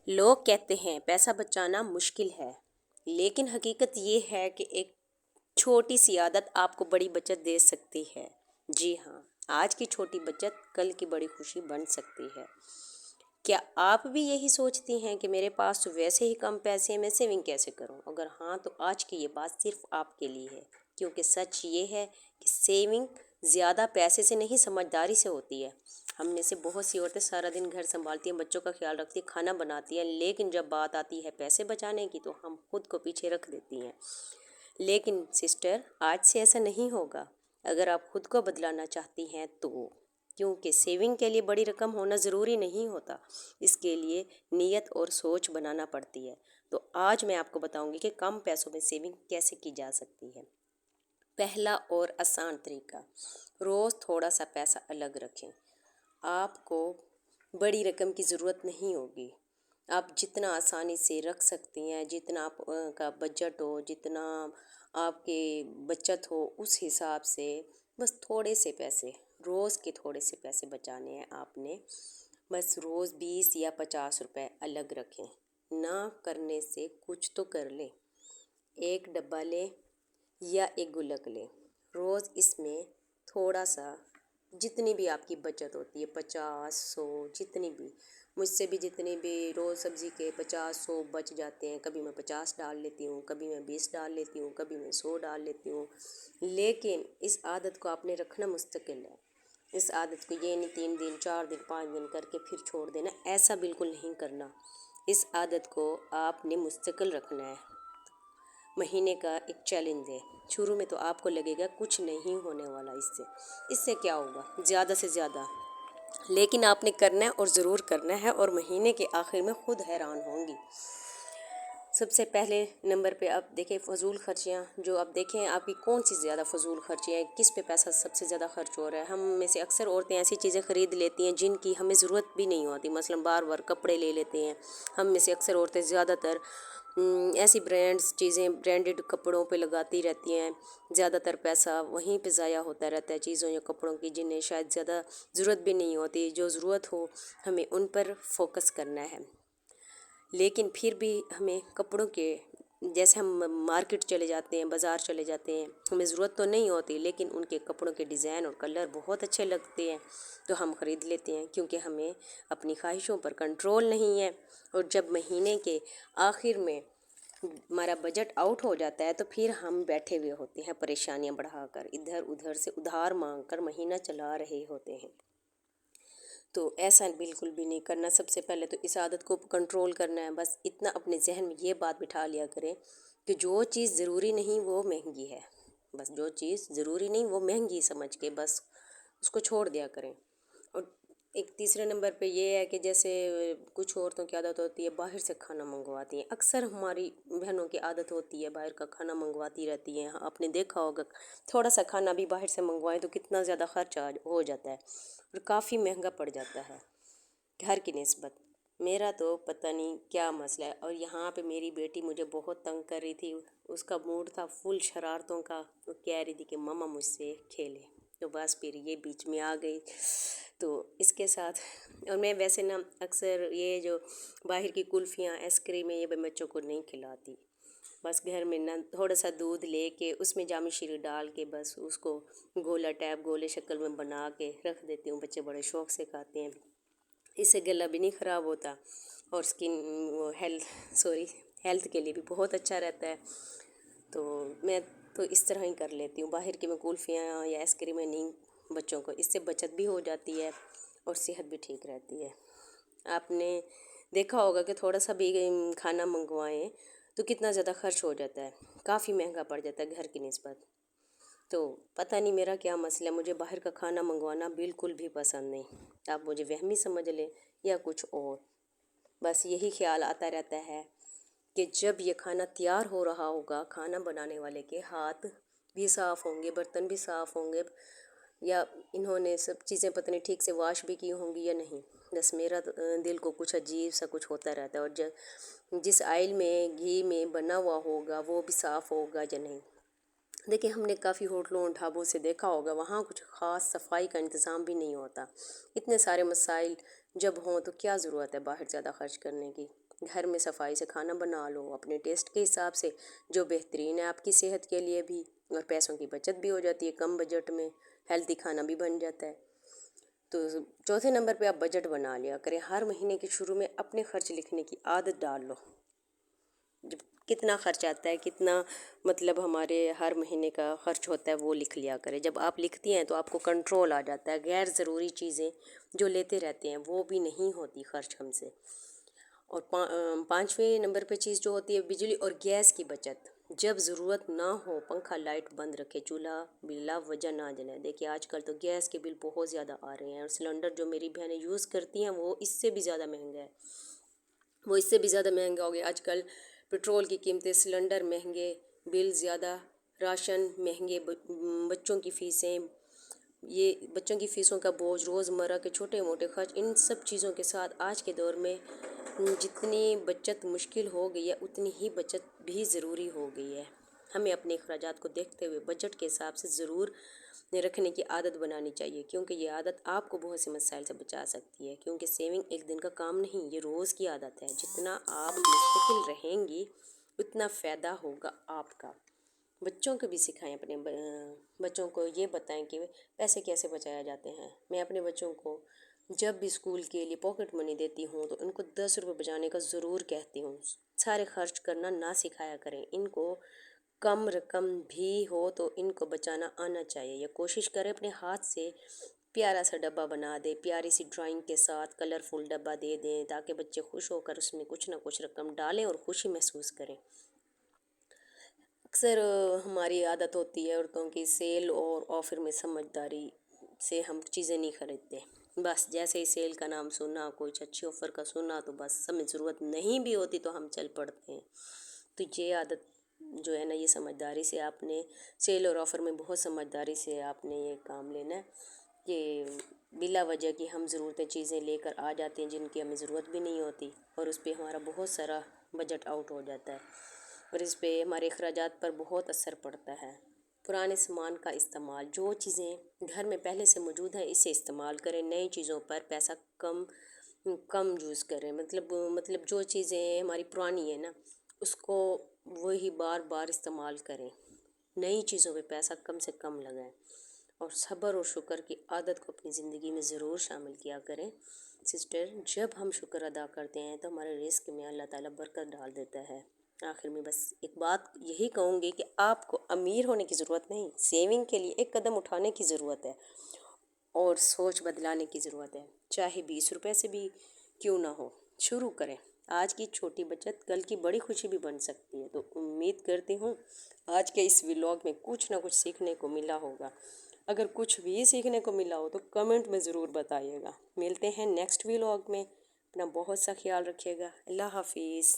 لوگ کہتے ہیں پیسہ بچانا مشکل ہے، لیکن حقیقت یہ ہے کہ ایک چھوٹی سی عادت آپ کو بڑی بچت دے سکتی ہے۔ جی ہاں، آج کی چھوٹی بچت کل کی بڑی خوشی بن سکتی ہے۔ کیا آپ بھی یہی سوچتی ہیں کہ میرے پاس تو ویسے ہی کم پیسے ہیں، میں سیونگ کیسے کروں؟ اگر ہاں تو آج کی یہ بات صرف آپ کے لیے ہے، کیونکہ سچ یہ ہے کہ سیونگ زیادہ پیسے سے نہیں سمجھداری سے ہوتی ہے۔ ہم میں سے بہت سی عورتیں سارا دن گھر سنبھالتی ہیں، بچوں کا خیال رکھتی ہیں، کھانا بناتی ہیں، لیکن جب بات آتی ہے پیسے بچانے کی تو ہم خود کو پیچھے رکھ دیتی ہیں۔ لیکن سسٹر، آج سے ایسا نہیں ہوگا اگر آپ خود کو بدلانا چاہتی ہیں تو، کیونکہ سیونگ کے لیے بڑی رقم ہونا ضروری نہیں ہوتا، اس کے لیے نیت اور سوچ بنانا پڑتی ہے۔ تو آج میں آپ کو بتاؤں گی کہ کم پیسوں میں سیونگ کیسے کی جا سکتی ہے۔ پہلا اور آسان طریقہ، روز تھوڑا سا پیسہ الگ رکھیں۔ آپ کو بڑی رقم کی ضرورت نہیں ہوگی، آپ جتنا آسانی سے رکھ سکتی ہیں، جتنا آپ کا بجٹ ہو، جتنا آپ کی بچت ہو، اس حساب سے بس تھوڑے سے پیسے، روز کے تھوڑے سے پیسے بچانے ہیں آپ نے۔ بس روز 20 یا 50 روپے الگ رکھیں۔ نہ کرنے سے کچھ تو کر لیں، ایک ڈبہ لیں یا ایک گلک لیں، روز اس میں تھوڑا سا، جتنی بھی آپ کی بچت ہوتی ہے، 50 100 جتنی بھی، مجھ سے بھی جتنی بھی روز سبزی کے 50 100 بچ جاتے ہیں، کبھی میں 50 ڈال لیتی ہوں، کبھی میں 20 ڈال لیتی ہوں، کبھی میں 100 ڈال لیتی ہوں۔ لیکن اس عادت کو آپ نے رکھنا مستقل ہے۔ اس عادت کو یہ نہیں 3 دن 4 دن 5 دن کر کے پھر چھوڑ دینا، ایسا بالکل نہیں کرنا۔ اس عادت کو آپ نے مستقل رکھنا ہے۔ مہینے کا ایک چیلنج ہے۔ شروع میں تو آپ کو لگے گا کچھ نہیں ہونے والا، اس سے کیا ہوگا، زیادہ سے زیادہ، لیکن آپ نے کرنا ہے اور ضرور کرنا ہے، اور مہینے کے آخر میں خود حیران ہوں گی۔ سب سے پہلے نمبر پہ آپ دیکھیں فضول خرچیاں، جو آپ دیکھیں آپ کی کون سی زیادہ فضول خرچیاں ہیں، کس پہ پیسہ سب سے زیادہ خرچ ہو رہا ہے۔ ہم میں سے اکثر عورتیں ایسی چیزیں خرید لیتی ہیں جن کی ہمیں ضرورت بھی نہیں ہوتی، مثلا بار بار کپڑے لے لیتے ہیں۔ ہم میں سے اکثر عورتیں زیادہ تر ایسی برانڈڈ کپڑوں پہ لگاتی رہتی ہیں، زیادہ تر پیسہ وہیں پہ ضائع ہوتا رہتا ہے، چیزوں یا کپڑوں کی جنہیں شاید زیادہ ضرورت بھی نہیں ہوتی۔ جو ضرورت ہو ہمیں ان پر فوکس کرنا ہے۔ لیکن پھر بھی ہمیں کپڑوں کے، جیسے ہم مارکیٹ چلے جاتے ہیں، بازار چلے جاتے ہیں، ہمیں ضرورت تو نہیں ہوتی، لیکن ان کے کپڑوں کے ڈیزائن اور کلر بہت اچھے لگتے ہیں تو ہم خرید لیتے ہیں، کیونکہ ہمیں اپنی خواہشوں پر کنٹرول نہیں ہے۔ اور جب مہینے کے آخر میں ہمارا بجٹ آؤٹ ہو جاتا ہے تو پھر ہم بیٹھے ہوئے ہوتے ہیں پریشانیاں بڑھا کر، ادھر ادھر سے ادھار مانگ کر مہینہ چلا رہے ہوتے ہیں۔ تو ایسا بالکل بھی نہیں کرنا۔ سب سے پہلے تو اس عادت کو کنٹرول کرنا ہے۔ بس اتنا اپنے ذہن میں یہ بات بٹھا لیا کریں کہ جو چیز ضروری نہیں وہ مہنگی ہے، بس جو چیز ضروری نہیں وہ مہنگی سمجھ کے بس اس کو چھوڑ دیا کریں۔ اور ایک تیسرے نمبر پہ یہ ہے کہ جیسے کچھ عورتوں کی عادت ہوتی ہے باہر سے کھانا منگواتی ہیں، اکثر ہماری بہنوں کی عادت ہوتی ہے باہر کا کھانا منگواتی رہتی ہیں۔ آپ نے دیکھا ہوگا تھوڑا سا کھانا بھی باہر سے منگوائیں تو کتنا زیادہ خرچ ہو جاتا ہے اور کافی مہنگا پڑ جاتا ہے گھر کی نسبت۔ میرا تو پتہ نہیں کیا مسئلہ ہے، اور یہاں پہ میری بیٹی مجھے بہت تنگ کر رہی تھی، اس کا موڈ تھا فل شرارتوں کا، وہ کہہ رہی تھی کہ ماما مجھ سے کھیلے، تو بس پھر یہ بیچ میں آ گئی۔ تو اس کے ساتھ، اور میں ویسے نا اکثر یہ جو باہر کی کلفیاں آئس کریم یہ بچوں کو نہیں کھلاتی، بس گھر میں نا تھوڑا سا دودھ لے کے اس میں جام شیریں ڈال کے بس اس کو گولا ٹائپ گولے شکل میں بنا کے رکھ دیتی ہوں، بچے بڑے شوق سے کھاتے ہیں۔ اس سے گلا بھی نہیں خراب ہوتا اور ہیلتھ کے لیے بھی بہت اچھا رہتا ہے۔ تو میں تو اس طرح ہی کر لیتی ہوں، باہر کی میں کلفیاں یا آئس کریمیں نہیں بچوں کو، اس سے بچت بھی ہو جاتی ہے اور صحت بھی ٹھیک رہتی ہے۔ آپ نے دیکھا ہوگا کہ تھوڑا سا بھی کھانا منگوائیں تو کتنا زیادہ خرچ ہو جاتا ہے، کافی مہنگا پڑ جاتا ہے گھر کی نسبت۔ تو پتہ نہیں میرا کیا مسئلہ ہے، مجھے باہر کا کھانا منگوانا بالکل بھی پسند نہیں۔ آپ مجھے وہمی سمجھ لیں یا کچھ اور، بس یہی خیال آتا رہتا ہے کہ جب یہ کھانا تیار ہو رہا ہوگا، کھانا بنانے والے کے ہاتھ بھی صاف ہوں گے، برتن بھی صاف ہوں گے، یا انہوں نے سب چیزیں پتہ نہیں ٹھیک سے واش بھی کی ہوں گی یا نہیں، بس میرا دل کو کچھ عجیب سا کچھ ہوتا رہتا ہے۔ اور جس آئل میں گھی میں بنا ہوا ہوگا وہ بھی صاف ہوگا یا نہیں۔ دیکھیں ہم نے کافی ہوٹلوں ڈھابوں سے دیکھا ہوگا وہاں کچھ خاص صفائی کا انتظام بھی نہیں ہوتا، اتنے سارے مسائل جب ہوں تو کیا ضرورت ہے باہر زیادہ خرچ کرنے کی؟ گھر میں صفائی سے کھانا بنا لو اپنے ٹیسٹ کے حساب سے، جو بہترین ہے آپ کی صحت کے لیے بھی، اور پیسوں کی بچت بھی ہو جاتی ہے، کم بجٹ میں ہیلتھی کھانا بھی بن جاتا ہے۔ تو چوتھے نمبر پہ آپ بجٹ بنا لیا کریں، ہر مہینے کے شروع میں اپنے خرچ لکھنے کی عادت ڈال لو، جب کتنا خرچ آتا ہے، کتنا مطلب ہمارے ہر مہینے کا خرچ ہوتا ہے وہ لکھ لیا کرے۔ جب آپ لکھتی ہیں تو آپ کو کنٹرول آ جاتا ہے، غیر ضروری چیزیں جو لیتے رہتے ہیں وہ بھی نہیں ہوتی خرچ ہم سے۔ اور پانچویں نمبر پہ چیز جو ہوتی ہے بجلی اور گیس کی بچت، جب ضرورت نہ ہو پنکھا لائٹ بند رکھے، چولہا بلا وجہ نہ جلائیں۔ دیکھیے آج کل تو گیس کے بل بہت زیادہ آ رہے ہیں، اور سلنڈر جو میری بہنیں یوز کرتی ہیں وہ اس سے بھی زیادہ مہنگا ہے، وہ اس سے بھی زیادہ مہنگا ہو گیا۔ آج کل پٹرول کی قیمتیں، سلنڈر مہنگے، بل زیادہ، راشن مہنگے، بچوں کی فیسیں، یہ بچوں کی فیسوں کا بوجھ، روزمرہ کے چھوٹے موٹے خرچ، ان سب چیزوں کے ساتھ آج کے دور میں جتنی بچت مشکل ہو گئی ہے اتنی ہی بچت بھی ضروری ہو گئی ہے۔ ہمیں اپنے اخراجات کو دیکھتے ہوئے بجٹ کے حساب سے ضرور رکھنے کی عادت بنانی چاہیے، کیونکہ یہ عادت آپ کو بہت سے مسائل سے بچا سکتی ہے، کیونکہ سیونگ ایک دن کا کام نہیں، یہ روز کی عادت ہے۔ جتنا آپ مستقل رہیں گی اتنا فائدہ ہوگا آپ کا۔ بچوں کو بھی سکھائیں، اپنے بچوں کو یہ بتائیں کہ پیسے کیسے بچایا جاتے ہیں۔ میں اپنے بچوں کو جب بھی اسکول کے لیے پاکٹ منی دیتی ہوں تو ان کو 10 روپے بچانے کا ضرور کہتی ہوں۔ سارے خرچ کرنا نہ سکھایا کریں، ان کو کم رقم بھی ہو تو ان کو بچانا آنا چاہیے، یا کوشش کریں اپنے ہاتھ سے پیارا سا ڈبہ بنا دے، پیاری سی ڈرائنگ کے ساتھ کلرفل ڈبہ دے دیں، تاکہ بچے خوش ہو کر اس میں کچھ نہ کچھ رقم ڈالیں اور خوشی محسوس کریں۔ اکثر ہماری عادت ہوتی ہے عورتوں کی سیل اور آفر میں سمجھداری سے ہم چیزیں نہیں خریدتے، بس جیسے ہی سیل کا نام سنا، کچھ اچھی آفر کا سنا تو بس ہمیں ضرورت نہیں بھی ہوتی تو ہم چل پڑتے ہیں۔ تو یہ عادت جو ہے نا، یہ سمجھداری سے آپ نے سیل اور آفر میں بہت سمجھداری سے آپ نے یہ کام لینا ہے کہ بلا وجہ کی ہم ضرورتیں چیزیں لے کر آ جاتے ہیں جن کی ہمیں ضرورت بھی نہیں ہوتی، اور اس پہ ہمارا بہت سارا بجٹ آؤٹ ہو جاتا ہے، اور اس پہ ہمارے اخراجات پر بہت اثر پڑتا ہے۔ پرانے سامان کا استعمال، جو چیزیں گھر میں پہلے سے موجود ہیں اسے استعمال کریں، نئی چیزوں پر پیسہ کم یوز کریں، مطلب جو چیزیں ہماری پرانی ہیں نا اس کو وہی بار بار استعمال کریں، نئی چیزوں پہ پیسہ کم سے کم لگائیں، اور صبر اور شکر کی عادت کو اپنی زندگی میں ضرور شامل کیا کریں۔ سسٹر، جب ہم شکر ادا کرتے ہیں تو ہمارے رزق میں اللہ تعالیٰ برکت ڈال دیتا ہے۔ آخر میں بس ایک بات یہی کہوں گی کہ آپ کو امیر ہونے کی ضرورت نہیں، سیونگ کے لیے ایک قدم اٹھانے کی ضرورت ہے اور سوچ بدلانے کی ضرورت ہے، چاہے 20 روپے سے بھی کیوں نہ ہو، شروع کریں۔ آج کی چھوٹی بچت کل کی بڑی خوشی بھی بن سکتی ہے۔ تو امید کرتی ہوں آج کے اس ولاگ میں کچھ نہ کچھ سیکھنے کو ملا ہوگا۔ اگر کچھ بھی سیکھنے کو ملا ہو تو کمنٹ میں ضرور بتائیے گا۔ ملتے ہیں نیکسٹ ولاگ میں، اپنا بہت سا خیال رکھیے گا۔ اللہ حافظ۔